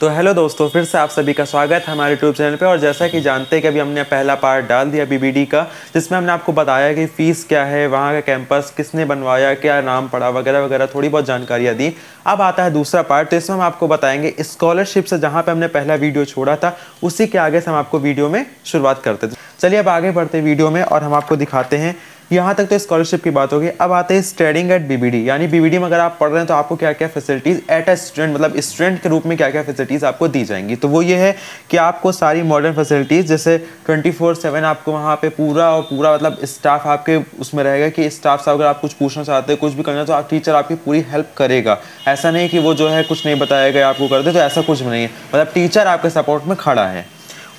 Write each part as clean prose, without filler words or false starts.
तो हेलो दोस्तों, फिर से आप सभी का स्वागत है हमारे यूट्यूब चैनल पे। और जैसा कि जानते हैं कि अभी हमने पहला पार्ट डाल दिया बीबीडी का, जिसमें हमने आपको बताया कि फ़ीस क्या है, वहाँ का कैंपस किसने बनवाया, क्या नाम पड़ा, वगैरह वगैरह थोड़ी बहुत जानकारियाँ दी। अब आता है दूसरा पार्ट, तो इसमें हम आपको बताएंगे स्कॉलरशिप से जहाँ पर हमने पहला वीडियो छोड़ा था उसी के आगे से हम आपको वीडियो में शुरुआत करते थे। चलिए अब आगे बढ़ते वीडियो में और हम आपको दिखाते हैं। यहाँ तक तो स्कॉलरशिप की बात होगी। अब आते हैं स्टडिंग एट बीबीडी, यानी बीबीडी में अगर आप पढ़ रहे हैं तो आपको क्या क्या फैसिलिटीज़ एट ए स्टूडेंट, मतलब स्टूडेंट के रूप में क्या क्या फैसिलिटीज़ आपको दी जाएंगी। तो वो ये है कि आपको सारी मॉडर्न फैसिलिटीज़, जैसे 24/7 आपको वहाँ पे पूरा और पूरा मतलब स्टाफ आपके उसमें रहेगा कि स्टाफ से अगर आप कुछ पूछना चाहते हैं, कुछ भी करना, तो आप टीचर आपकी पूरी हेल्प करेगा। ऐसा नहीं कि वो जो है कुछ नहीं बताएगा आपको कर दे, तो ऐसा कुछ भी नहीं है, मतलब टीचर आपके सपोर्ट में खड़ा है।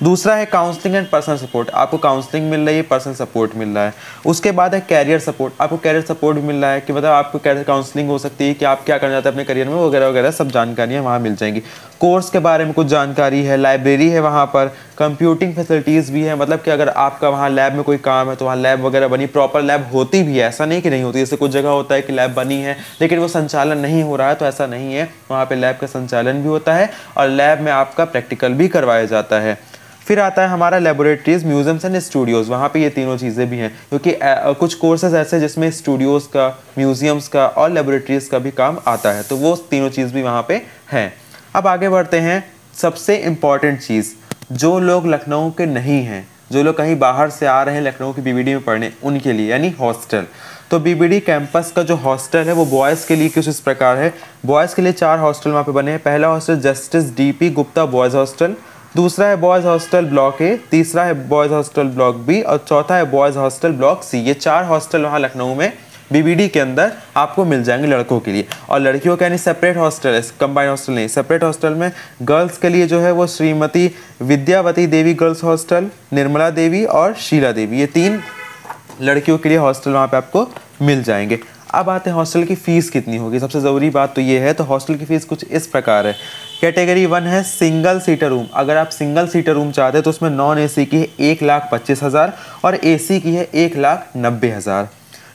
दूसरा है काउंसलिंग एंड पर्सनल सपोर्ट, आपको काउंसलिंग मिल रही है, पर्सनल सपोर्ट मिल रहा है। उसके बाद है कैरियर सपोर्ट, आपको कैरियर सपोर्ट भी मिल रहा है कि मतलब आपको कैरियर काउंसलिंग हो सकती है कि आप क्या करना चाहते हैं अपने करियर में, वगैरह वगैरह सब जानकारियाँ वहाँ मिल जाएंगी। कोर्स के बारे में कुछ जानकारी है, लाइब्रेरी है वहाँ पर, कंप्यूटिंग फैसिलिटीज़ भी है, मतलब कि अगर आपका वहाँ लैब में कोई काम है तो वहाँ लैब वगैरह बनी, प्रॉपर लैब होती भी है, ऐसा नहीं कि नहीं होती। जैसे कुछ जगह होता है कि लैब बनी है लेकिन वो संचालन नहीं हो रहा है, तो ऐसा नहीं है, वहाँ पे लैब का संचालन भी होता है और लैब में आपका प्रैक्टिकल भी करवाया जाता है। फिर आता है हमारा लेबोरेटरीज, म्यूजियम्स एंड स्टूडियोज़, वहाँ पे ये तीनों चीज़ें भी हैं, क्योंकि कुछ कोर्सेज ऐसे जिसमें स्टूडियोज़ का, म्यूजियम्स का और लेबोरेटरीज का भी काम आता है, तो वो तीनों चीज़ भी वहाँ पे हैं। अब आगे बढ़ते हैं। सबसे इम्पॉर्टेंट चीज़, जो लोग लखनऊ के नहीं हैं, जो लोग कहीं बाहर से आ रहे हैं लखनऊ की बीबीडी में पढ़ने, उनके लिए यानी हॉस्टल। तो बीबीडी कैंपस का जो हॉस्टल है वो बॉयज़ के लिए कुछ इस प्रकार है। बॉयज़ के लिए 4 हॉस्टल वहाँ पे बने हैं। पहला hostel justice DP Gupta boys hostel, दूसरा है बॉयज़ हॉस्टल ब्लॉक ए, तीसरा है बॉयज़ हॉस्टल ब्लॉक बी और चौथा है बॉयज़ हॉस्टल ब्लॉक सी। ये 4 हॉस्टल वहाँ लखनऊ में बीबीडी के अंदर आपको मिल जाएंगे लड़कों के लिए। और लड़कियों का यानी सेपरेट हॉस्टल है, कंबाइंड हॉस्टल नहीं, सेपरेट हॉस्टल में गर्ल्स के लिए जो है वो श्रीमती विद्यावती देवी गर्ल्स हॉस्टल, निर्मला देवी और शीला देवी, ये 3 लड़कियों के लिए हॉस्टल वहाँ पे आपको मिल जाएंगे। अब आते हैं हॉस्टल की फ़ीस कितनी होगी। सबसे ज़रूरी बात तो ये है, तो हॉस्टल की फ़ीस कुछ इस प्रकार है। कैटेगरी 1 है सिंगल सीटर रूम, अगर आप सिंगल सीटर रूम चाहते हैं तो उसमें नॉन एसी की है 1,25,000 और एसी की है 1,90,000।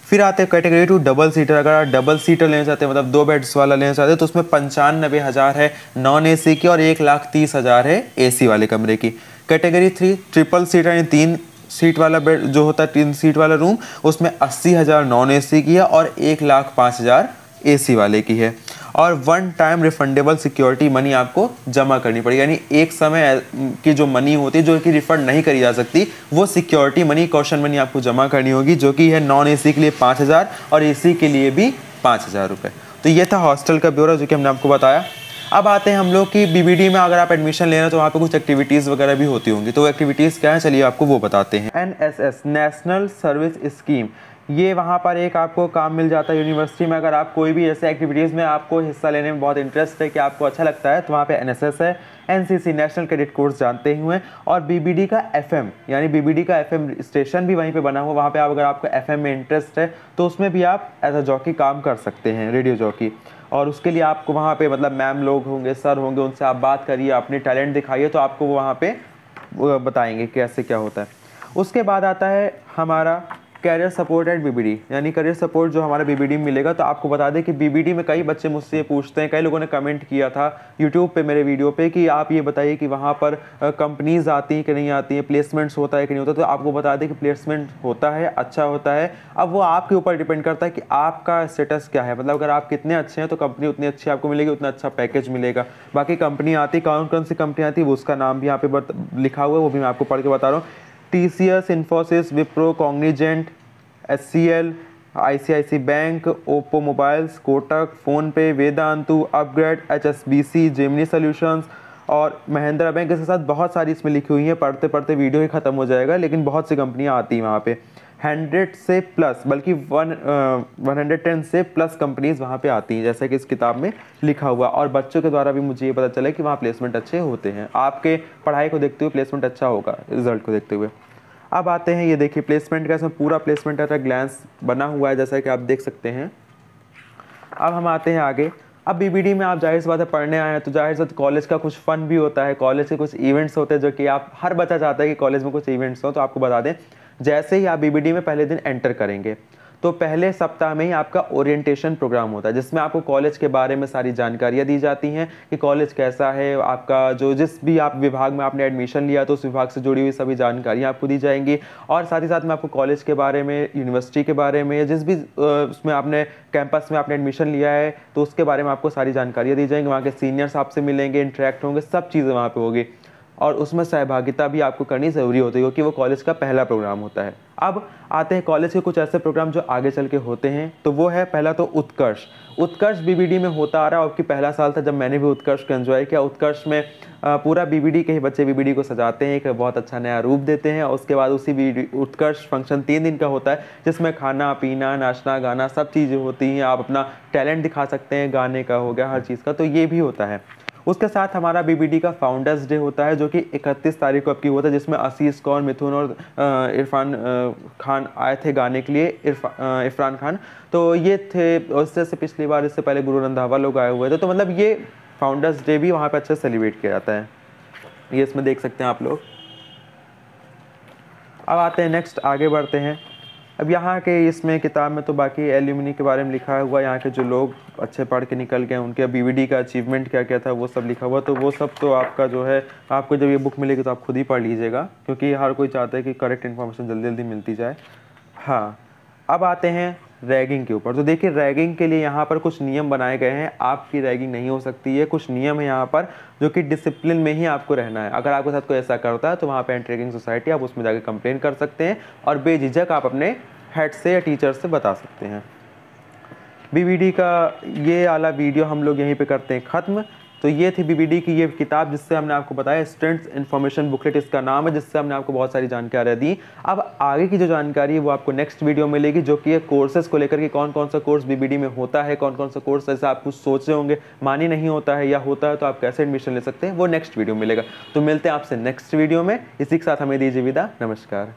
फिर आते हैं कैटेगरी 2 डबल सीटर, अगर आप डबल सीटर लेना चाहते हैं, मतलब 2 बेड्स वाला लेना चाहते हैं, तो उसमें 95,000 है नॉन एसी की और 1,30,000 है एसी वाले कमरे की। कैटेगरी 3 ट्रिपल सीटर यानी 3 सीट वाला बेड जो होता है, 3 सीट वाला रूम, उसमें 80,000 नॉन एसी की है और 1,05,000 एसी वाले की है। और 1 टाइम रिफंडेबल सिक्योरिटी मनी आपको जमा करनी पड़ेगी, यानी एक समय की जो मनी होती है जो कि रिफंड नहीं करी जा सकती, वो सिक्योरिटी मनी, कॉशन मनी आपको जमा करनी होगी, जो कि है नॉन एसी के लिए 5,000 और एसी के लिए भी 5,000 रुपये। तो ये था हॉस्टल का ब्यौरा जो कि हमने आपको बताया। अब आते हैं हम लोग की बीबीडी में अगर आप एडमिशन ले रहे हैं तो वहाँ पे कुछ एक्टिविटीज़ वगैरह भी होती होंगी, तो वो एक्टिविटीज़ क्या है चलिए आपको वो बताते हैं। NSS नेशनल सर्विस स्कीम, ये वहाँ पर एक आपको काम मिल जाता है यूनिवर्सिटी में। अगर आप कोई भी ऐसे एक्टिविटीज़ में आपको हिस्सा लेने में बहुत इंटरेस्ट है कि आपको अच्छा लगता है, तो वहाँ पे NSS है, NCC नेशनल कैडेट कोर्स जानते ही हुए, और बीबीडी का FM यानी बीबीडी का FM स्टेशन भी वहीं पे बना हुआ। वहाँ पे आप अगर आपको FM में इंटरेस्ट है तो उसमें भी आप एज अ जॉकी काम कर सकते हैं, रेडियो जॉकी। और उसके लिए आपको वहाँ पे मतलब मैम लोग होंगे, सर होंगे, उनसे आप बात करिए, अपने टैलेंट दिखाइए, तो आपको वो वहाँ पे बताएंगे कैसे क्या होता है। उसके बाद आता है हमारा कैरियर सपोर्ट एट बीबीडी, यानी करियर सपोर्ट जो हमारा बीबीडी में मिलेगा। तो आपको बता दें कि बीबीडी में कई बच्चे मुझसे पूछते हैं, कई लोगों ने कमेंट किया था यूट्यूब पे मेरे वीडियो पे कि आप ये बताइए कि वहाँ पर कंपनीज आती हैं कि नहीं आती हैं, प्लेसमेंट्स होता है कि नहीं होता। तो आपको बता दें कि प्लेसमेंट होता है, अच्छा होता है। अब वो आपके ऊपर डिपेंड करता है कि आपका स्टेटस क्या है, मतलब अगर आप कितने अच्छे हैं तो कंपनी उतनी अच्छी आपको मिलेगी, उतना अच्छा पैकेज मिलेगा। बाकी कंपनी आती, कौन कौन सी कंपनी आती है वो उसका नाम भी यहाँ पे लिखा हुआ है, वो भी मैं आपको पढ़ के बता रहा हूँ। TCS, Infosys, Wipro, Cognizant, HCL, ICICI bank, Oppo mobiles, Kotak, PhonePe, Vedantu, upgrade, HSBC, Gemini solutions और महिंद्रा बैंक। इसके साथ बहुत सारी इसमें लिखी हुई हैं, पढ़ते पढ़ते वीडियो ही ख़त्म हो जाएगा, लेकिन बहुत सी कंपनियां आती हैं वहाँ पे। 100 से प्लस, बल्कि 110 से प्लस कंपनीज वहाँ पे आती हैं, जैसा कि इस किताब में लिखा हुआ। और बच्चों के द्वारा भी मुझे ये पता चला कि वहाँ प्लेसमेंट अच्छे होते हैं। आपके पढ़ाई को देखते हुए प्लेसमेंट अच्छा होगा, रिजल्ट को देखते हुए। अब आते हैं, ये देखिए प्लेसमेंट का, इसमें पूरा प्लेसमेंट का ग्लैंस बना हुआ है, जैसा कि आप देख सकते हैं। अब हम आते हैं आगे। अब बीबीडी में आप जाहिर सी बात है पढ़ने आए हैं, तो जाहिर सी बात कॉलेज का कुछ फन भी होता है, कॉलेज के कुछ इवेंट्स होते हैं, जो कि आप, हर बच्चा चाहता है कि कॉलेज में कुछ इवेंट्स हो। तो आपको बता दें, जैसे ही आप बीबीडी में पहले दिन एंटर करेंगे तो पहले सप्ताह में ही आपका ओरिएंटेशन प्रोग्राम होता है, जिसमें आपको कॉलेज के बारे में सारी जानकारियाँ दी जाती हैं कि कॉलेज कैसा है, आपका जो जिस भी आप विभाग में आपने एडमिशन लिया तो उस विभाग से जुड़ी हुई सभी जानकारियाँ आपको दी जाएंगी। और साथ ही साथ में आपको कॉलेज के बारे में, यूनिवर्सिटी के बारे में, जिस भी उसमें आपने कैंपस में आपने एडमिशन लिया है तो उसके बारे में आपको सारी जानकारियाँ दी जाएंगी। वहाँ के सीनियर्स आपसे मिलेंगे, इंटरेक्ट होंगे, सब चीज़ें वहाँ पे होगी। और उसमें सहभागिता भी आपको करनी ज़रूरी होती है क्योंकि वो कॉलेज का पहला प्रोग्राम होता है। अब आते हैं कॉलेज के कुछ ऐसे प्रोग्राम जो आगे चल के होते हैं। तो वो है पहला तो उत्कर्ष। उत्कर्ष बीबीडी में होता आ रहा है, आपकी पहला साल था जब मैंने भी उत्कर्ष को एंजॉय किया। उत्कर्ष में पूरा बीबीडी के ही बच्चे बीबीडी को सजाते हैं, एक बहुत अच्छा नया रूप देते हैं। और उसके बाद उसी उत्कर्ष फंक्शन 3 दिन का होता है जिसमें खाना पीना, नाचना गाना सब चीज़ें होती हैं। आप अपना टैलेंट दिखा सकते हैं, गाने का हो गया, हर चीज़ का, तो ये भी होता है। उसके साथ हमारा बीबीडी का फाउंडर्स डे होता है जो कि 31 तारीख को आपकी होता है, जिसमें आशीष कौर, मिथुन और इरफान खान आए थे गाने के लिए। इरफान खान तो ये थे। उससे पिछली बार, इससे पहले गुरु रंधावा लोग आए हुए थे। तो मतलब ये फाउंडर्स डे भी वहाँ पे अच्छे से सेलिब्रेट किया जाता है। ये इसमें देख सकते हैं आप लोग। अब आते हैं नेक्स्ट, आगे बढ़ते हैं। अब यहाँ के इसमें किताब में तो बाकी एल्यूमिनी के बारे में लिखा हुआ, यहाँ के जो लोग अच्छे पढ़ के निकल गए उनके बीबीडी का अचीवमेंट क्या क्या था वो सब लिखा हुआ। तो वो सब तो आपका जो है, आपको जब ये बुक मिलेगी तो आप खुद ही पढ़ लीजिएगा क्योंकि हर कोई चाहता है कि करेक्ट इन्फॉर्मेशन जल्दी जल्दी मिलती जाए। हाँ, अब आते हैं रैगिंग के ऊपर। तो देखिए, रैगिंग के लिए यहाँ पर कुछ नियम बनाए गए हैं। आपकी रैगिंग नहीं हो सकती है, कुछ नियम है यहाँ पर जो कि डिसिप्लिन में ही आपको रहना है। अगर आपके साथ कोई ऐसा करता है तो वहाँ पे एंटी रैगिंग सोसाइटी, आप उसमें जाकर कंप्लेन कर सकते हैं और बेझिझक आप अपने हेड से या टीचर से बता सकते हैं। बीबीडी का ये वाला वीडियो हम लोग यहीं पे करते हैं ख़त्म। तो ये थी बीबीडी की ये किताब जिससे हमने आपको बताया, स्टूडेंट्स इन्फॉर्मेशन बुकलेट इसका नाम है, जिससे हमने आपको बहुत सारी जानकारियाँ दी। अब आगे की जो जानकारी है वो आपको नेक्स्ट वीडियो में मिलेगी, जो कि कोर्सेज को लेकर के कौन कौन सा कोर्स बीबीडी में होता है, कौन कौन सा कोर्स ऐसा आप कुछ सोच रहे होंगे मानी नहीं होता है या होता है तो आप कैसे एडमिशन ले सकते हैं, वो नेक्स्ट वीडियो मिलेगा। तो मिलते हैं आपसे नेक्स्ट वीडियो में। इसी के साथ हमें दीजिए विदा, नमस्कार।